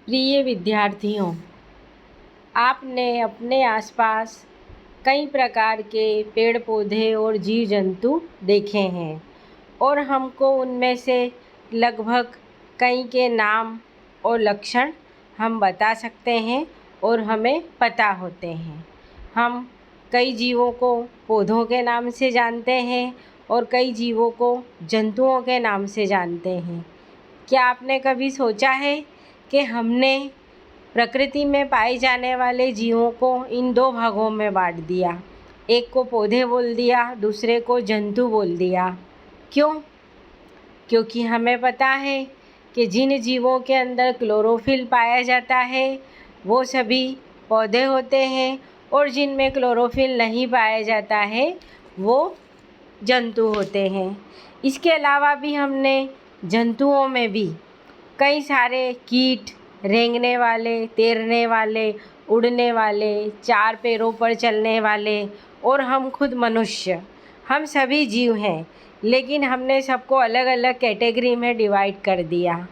प्रिय विद्यार्थियों, आपने अपने आसपास कई प्रकार के पेड़ पौधे और जीव जंतु देखे हैं और हमको उनमें से लगभग कई के नाम और लक्षण हम बता सकते हैं और हमें पता होते हैं। हम कई जीवों को पौधों के नाम से जानते हैं और कई जीवों को जंतुओं के नाम से जानते हैं। क्या आपने कभी सोचा है कि हमने प्रकृति में पाए जाने वाले जीवों को इन दो भागों में बांट दिया? एक को पौधे बोल दिया, दूसरे को जंतु बोल दिया। क्यों? क्योंकि हमें पता है कि जिन जीवों के अंदर क्लोरोफिल पाया जाता है वो सभी पौधे होते हैं और जिनमें क्लोरोफिल नहीं पाया जाता है वो जंतु होते हैं। इसके अलावा भी हमने जंतुओं में भी कई सारे कीट, रेंगने वाले, तैरने वाले, उड़ने वाले, चार पैरों पर चलने वाले और हम खुद मनुष्य, हम सभी जीव हैं, लेकिन हमने सबको अलग अलग कैटेगरी में डिवाइड कर दिया।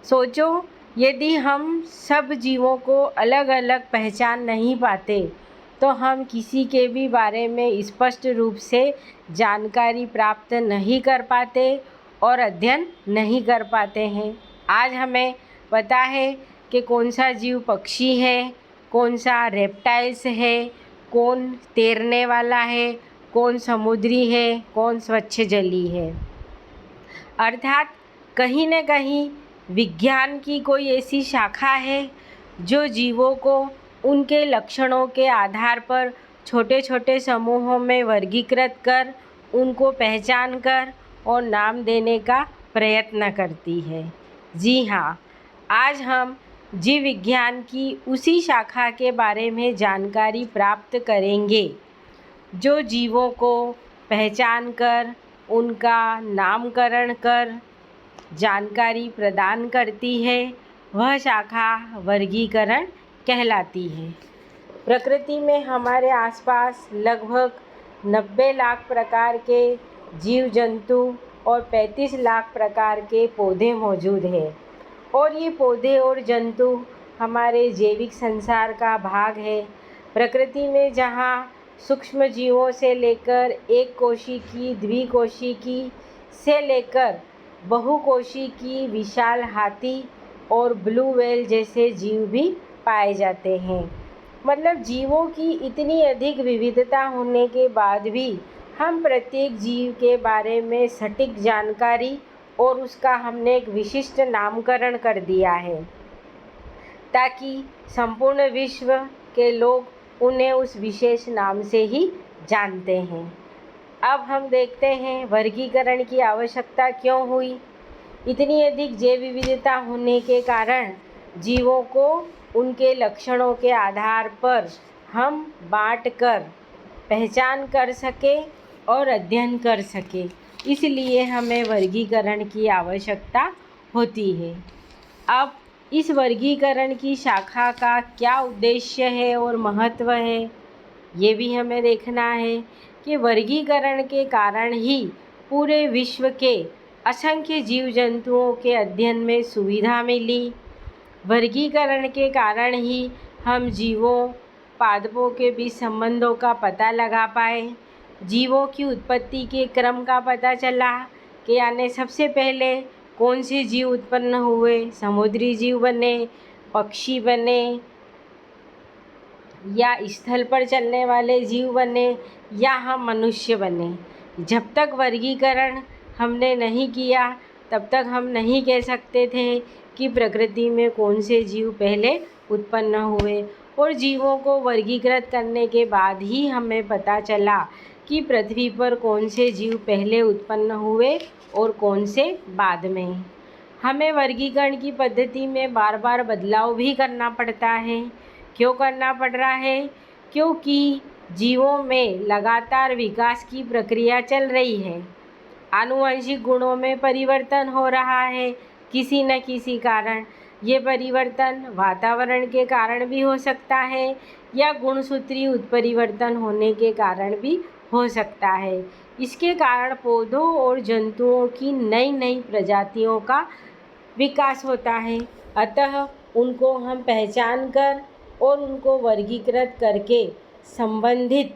सोचो, यदि हम सब जीवों को अलग अलग पहचान नहीं पाते तो हम किसी के भी बारे में स्पष्ट रूप से जानकारी प्राप्त नहीं कर पाते और अध्ययन नहीं कर पाते हैं। आज हमें पता है कि कौन सा जीव पक्षी है, कौन सा रेप्टाइल्स है, कौन तैरने वाला है, कौन समुद्री है, कौन स्वच्छ जली है। अर्थात कहीं न कहीं विज्ञान की कोई ऐसी शाखा है जो जीवों को उनके लक्षणों के आधार पर छोटे छोटे समूहों में वर्गीकृत कर उनको पहचान कर और नाम देने का प्रयत्न करती है। जी हाँ, आज हम जीव विज्ञान की उसी शाखा के बारे में जानकारी प्राप्त करेंगे जो जीवों को पहचान कर उनका नामकरण कर जानकारी प्रदान करती है। वह शाखा वर्गीकरण कहलाती है। प्रकृति में हमारे आसपास लगभग 90 लाख प्रकार के जीव जंतु और 35 लाख प्रकार के पौधे मौजूद हैं और ये पौधे और जंतु हमारे जैविक संसार का भाग है। प्रकृति में जहाँ सूक्ष्म जीवों से लेकर एक कोशिकी, द्विकोशिकी से लेकर बहुकोशिकी विशाल हाथी और ब्लू व्हेल जैसे जीव भी पाए जाते हैं। मतलब जीवों की इतनी अधिक विविधता होने के बाद भी हम प्रत्येक जीव के बारे में सटीक जानकारी और उसका हमने एक विशिष्ट नामकरण कर दिया है ताकि संपूर्ण विश्व के लोग उन्हें उस विशेष नाम से ही जानते हैं। अब हम देखते हैं वर्गीकरण की आवश्यकता क्यों हुई। इतनी अधिक जैव विविधता होने के कारण जीवों को उनके लक्षणों के आधार पर हम बांट कर पहचान कर सके और अध्ययन कर सके, इसलिए हमें वर्गीकरण की आवश्यकता होती है। अब इस वर्गीकरण की शाखा का क्या उद्देश्य है और महत्व है, ये भी हमें देखना है कि वर्गीकरण के कारण ही पूरे विश्व के असंख्य जीव जंतुओं के अध्ययन में सुविधा मिली। वर्गीकरण के कारण ही हम जीवों, पादपों के बीच संबंधों का पता लगा पाए। जीवों की उत्पत्ति के क्रम का पता चला कि यानी सबसे पहले कौन से जीव उत्पन्न हुए, समुद्री जीव बने, पक्षी बने या स्थल पर चलने वाले जीव बने या हम मनुष्य बने। जब तक वर्गीकरण हमने नहीं किया तब तक हम नहीं कह सकते थे कि प्रकृति में कौन से जीव पहले उत्पन्न हुए और जीवों को वर्गीकृत करने के बाद ही हमें पता चला कि पृथ्वी पर कौन से जीव पहले उत्पन्न हुए और कौन से बाद में। हमें वर्गीकरण की पद्धति में बार बार बदलाव भी करना पड़ता है। क्यों करना पड़ रहा है? क्योंकि जीवों में लगातार विकास की प्रक्रिया चल रही है। आनुवंशिक गुणों में परिवर्तन हो रहा है किसी न किसी कारण। ये परिवर्तन वातावरण के कारण भी हो सकता है या गुणसूत्रीय उत्परिवर्तन होने के कारण भी हो सकता है। इसके कारण पौधों और जंतुओं की नई नई प्रजातियों का विकास होता है। अतः उनको हम पहचान कर और उनको वर्गीकृत करके संबंधित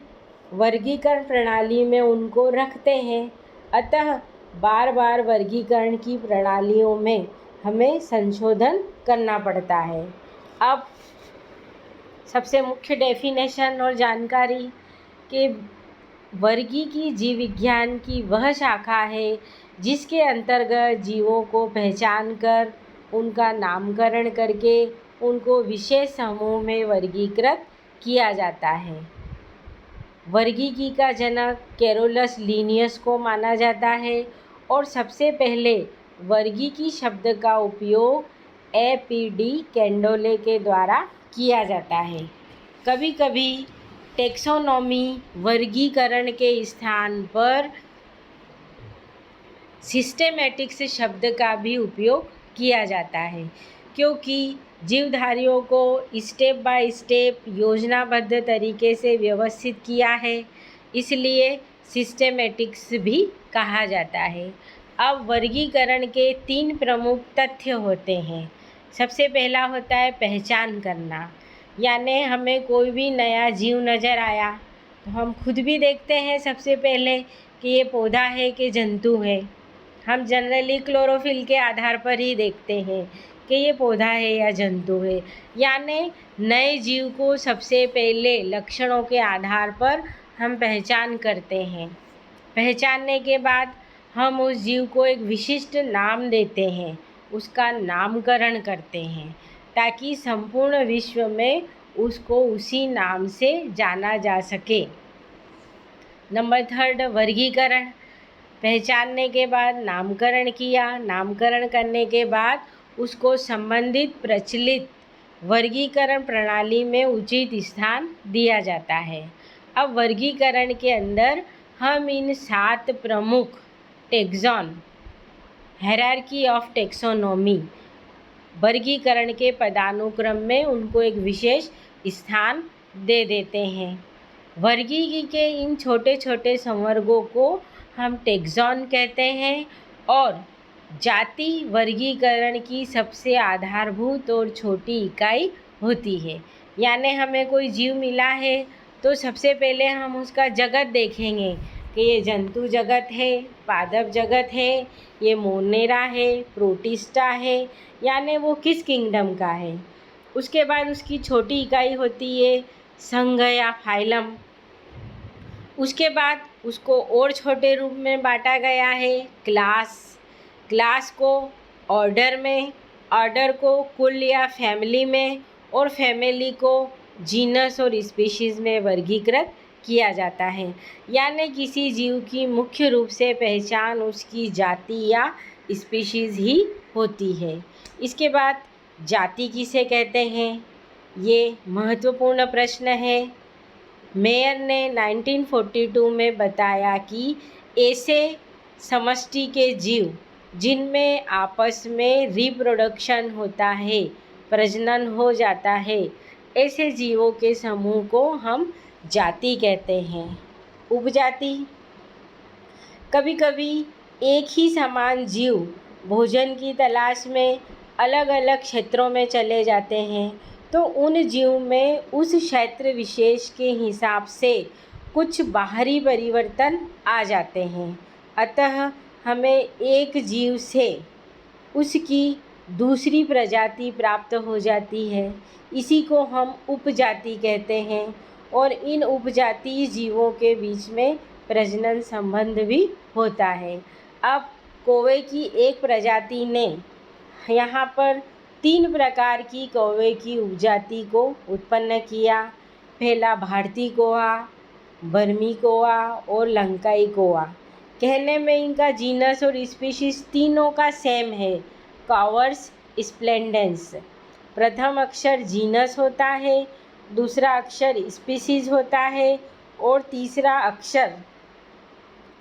वर्गीकरण प्रणाली में उनको रखते हैं। अतः बार बार वर्गीकरण की प्रणालियों में हमें संशोधन करना पड़ता है। अब सबसे मुख्य डेफिनेशन और जानकारी कि वर्गीकी जीव विज्ञान की वह शाखा है जिसके अंतर्गत जीवों को पहचान कर उनका नामकरण करके उनको विशेष समूह में वर्गीकृत किया जाता है। वर्गीकी का जनक कैरोलस लिनियस को माना जाता है और सबसे पहले वर्गीकी शब्द का उपयोग ए.पी.डी. कैंडोले के द्वारा किया जाता है। कभी कभी टेक्सोनॉमी वर्गीकरण के स्थान पर सिस्टेमैटिक्स शब्द का भी उपयोग किया जाता है, क्योंकि जीवधारियों को स्टेप बाय स्टेप योजनाबद्ध तरीके से व्यवस्थित किया है, इसलिए सिस्टेमैटिक्स भी कहा जाता है। अब वर्गीकरण के 3 प्रमुख तथ्य होते हैं। सबसे पहला होता है पहचान करना, यानी हमें कोई भी नया जीव नज़र आया तो हम खुद भी देखते हैं सबसे पहले कि ये पौधा है कि जंतु है। हम जनरली क्लोरोफिल के आधार पर ही देखते हैं कि ये पौधा है या जंतु है, यानी नए जीव को सबसे पहले लक्षणों के आधार पर हम पहचान करते हैं। पहचानने के बाद हम उस जीव को एक विशिष्ट नाम देते हैं, उसका नामकरण करते हैं, ताकि संपूर्ण विश्व में उसको उसी नाम से जाना जा सके। नंबर 3 वर्गीकरण। पहचानने के बाद नामकरण किया, नामकरण करने के बाद उसको संबंधित प्रचलित वर्गीकरण प्रणाली में उचित स्थान दिया जाता है। अब वर्गीकरण के अंदर हम इन 7 प्रमुख टैक्सॉन हायरार्की ऑफ टैक्सोनॉमी वर्गीकरण के पदानुक्रम में उनको एक विशेष स्थान दे देते हैं। वर्गीकी के इन छोटे छोटे संवर्गों को हम टैक्सॉन कहते हैं और जाति वर्गीकरण की सबसे आधारभूत और छोटी इकाई होती है। यानी हमें कोई जीव मिला है तो सबसे पहले हम उसका जगत देखेंगे कि ये जंतु जगत है, पादप जगत है, ये मोनेरा है, प्रोटिस्टा है, यानी वो किस किंगडम का है। उसके बाद उसकी छोटी इकाई होती है संघ या फाइलम। उसके बाद उसको और छोटे रूप में बांटा गया है क्लास। क्लास को ऑर्डर में, ऑर्डर को कुल या फैमिली में और फैमिली को जीनस और स्पीशीज़ में वर्गीकृत किया जाता है। यानी किसी जीव की मुख्य रूप से पहचान उसकी जाति या स्पीशीज़ ही होती है। इसके बाद जाति किसे कहते हैं, ये महत्वपूर्ण प्रश्न है। मेयर ने 1942 में बताया कि ऐसे समष्टि के जीव जिनमें आपस में रिप्रोडक्शन होता है, प्रजनन हो जाता है, ऐसे जीवों के समूह को हम जाति कहते हैं। उपजाति। कभी कभी एक ही समान जीव भोजन की तलाश में अलग अलग क्षेत्रों में चले जाते हैं, तो उन जीव में उस क्षेत्र विशेष के हिसाब से कुछ बाहरी परिवर्तन आ जाते हैं। अतः हमें एक जीव से उसकी दूसरी प्रजाति प्राप्त हो जाती है, इसी को हम उपजाति कहते हैं। और इन उपजातीय जीवों के बीच में प्रजनन संबंध भी होता है। अब कौवे की एक प्रजाति ने यहाँ पर 3 प्रकार की कौवे की उपजाति को उत्पन्न किया। पहला भारतीय कौवा, बर्मी कौवा और लंकाई कौवा। कहने में इनका जीनस और स्पीशीज तीनों का सेम है, कावर्स स्प्लेंडेंस। प्रथम अक्षर जीनस होता है, दूसरा अक्षर स्पीशीज होता है और तीसरा अक्षर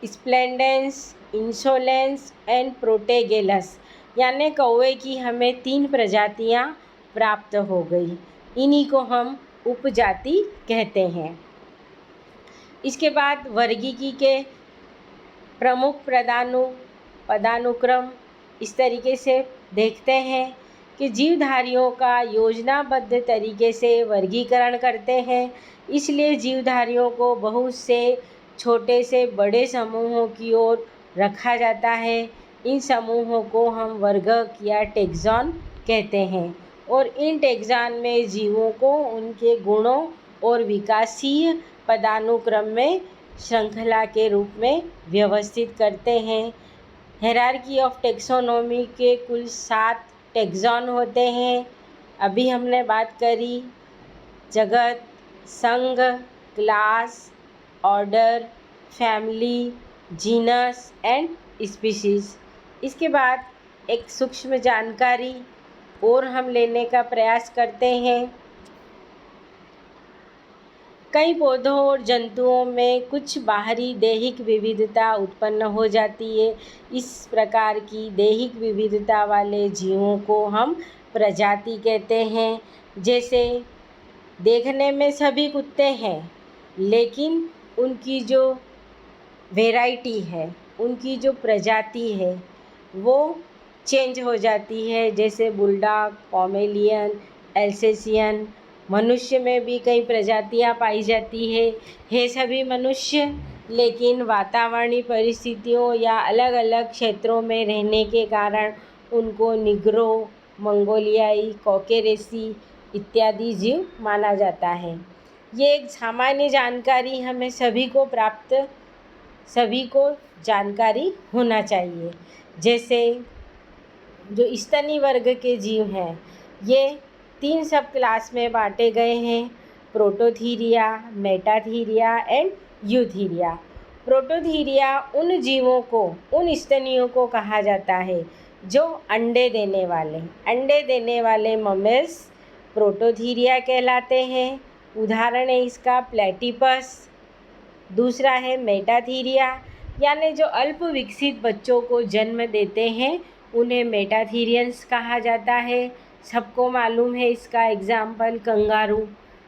स्प्लेंडेंस, इंसोलेंस एंड प्रोटेगेलस। यानी कौवे की हमें 3 प्रजातियां प्राप्त हो गई, इन्हीं को हम उपजाति कहते हैं। इसके बाद वर्गीकी के प्रमुख पदानुक्रम इस तरीके से देखते हैं कि जीवधारियों का योजनाबद्ध तरीके से वर्गीकरण करते हैं। इसलिए जीवधारियों को बहुत से छोटे से बड़े समूहों की ओर रखा जाता है। इन समूहों को हम वर्ग या टैक्सॉन कहते हैं और इन टैक्सॉन में जीवों को उनके गुणों और विकासीय पदानुक्रम में श्रृंखला के रूप में व्यवस्थित करते हैं। हायरार्की ऑफ टैक्सोनॉमी के कुल 7 टैक्सॉन होते हैं। अभी हमने बात करी जगत, संघ, class, order, family, genus and species. इसके बाद एक सूक्ष्म जानकारी और हम लेने का प्रयास करते हैं। कई पौधों और जंतुओं में कुछ बाहरी दैहिक विविधता उत्पन्न हो जाती है। इस प्रकार की दैहिक विविधता वाले जीवों को हम प्रजाति कहते हैं। जैसे देखने में सभी कुत्ते हैं, लेकिन उनकी जो वैरायटी है, उनकी जो प्रजाति है वो चेंज हो जाती है। जैसे बुलडॉग, पोमेलियन, एल्सेशियन। मनुष्य में भी कई प्रजातियां पाई जाती है सभी मनुष्य, लेकिन वातावरणीय परिस्थितियों या अलग अलग क्षेत्रों में रहने के कारण उनको निग्रो, मंगोलियाई, कॉकेरेसी इत्यादि जीव माना जाता है। ये एक सामान्य जानकारी हमें सभी को जानकारी होना चाहिए। जैसे जो स्तनी वर्ग के जीव हैं ये 3 सब क्लास में बांटे गए हैं, Prototheria, Metatheria and Eutheria. Prototheria उन जीवों को, उन स्तनियों को कहा जाता है जो अंडे देने वाले ममेल्स प्रोटोथीरिया कहलाते हैं। उदाहरण है इसका प्लेटिपस। दूसरा है मेटाथीरिया, यानी जो अल्प विकसित बच्चों को जन्म देते हैं उन्हें मेटाथीरियंस कहा जाता है। सबको मालूम है इसका एग्जाम्पल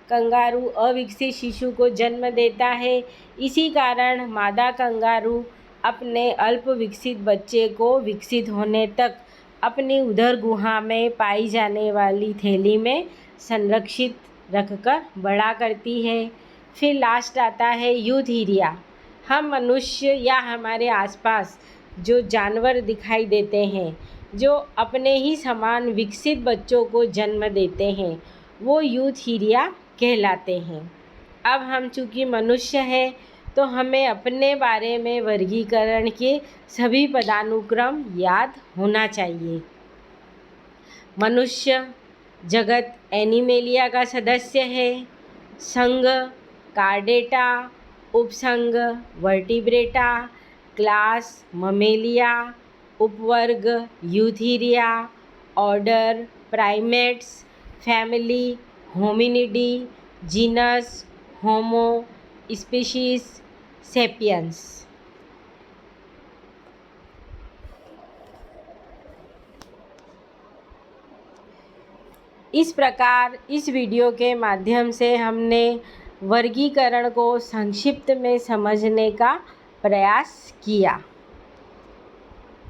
कंगारू अविकसित शिशु को जन्म देता है। इसी कारण मादा कंगारू अपने अल्प विकसित बच्चे को विकसित होने तक अपनी उदर गुहा में पाई जाने वाली थैली में संरक्षित रखकर बड़ा करती है। फिर लास्ट आता है यूथीरिया। हम मनुष्य या हमारे आसपास जो जानवर दिखाई देते हैं जो अपने ही समान विकसित बच्चों को जन्म देते हैं वो यूथीरिया कहलाते हैं। अब हम चूँकि मनुष्य हैं तो हमें अपने बारे में वर्गीकरण के सभी पदानुक्रम याद होना चाहिए। मनुष्य जगत एनिमेलिया का सदस्य है। संघ कार्डेटा, उपसंघ वर्टिब्रेटा, क्लास ममेलिया, उपवर्ग Eutheria, order primates, family Hominidae, genus Homo, species sapiens. इस प्रकार इस वीडियो के माध्यम से हमने वर्गीकरण को संक्षिप्त में समझने का प्रयास किया।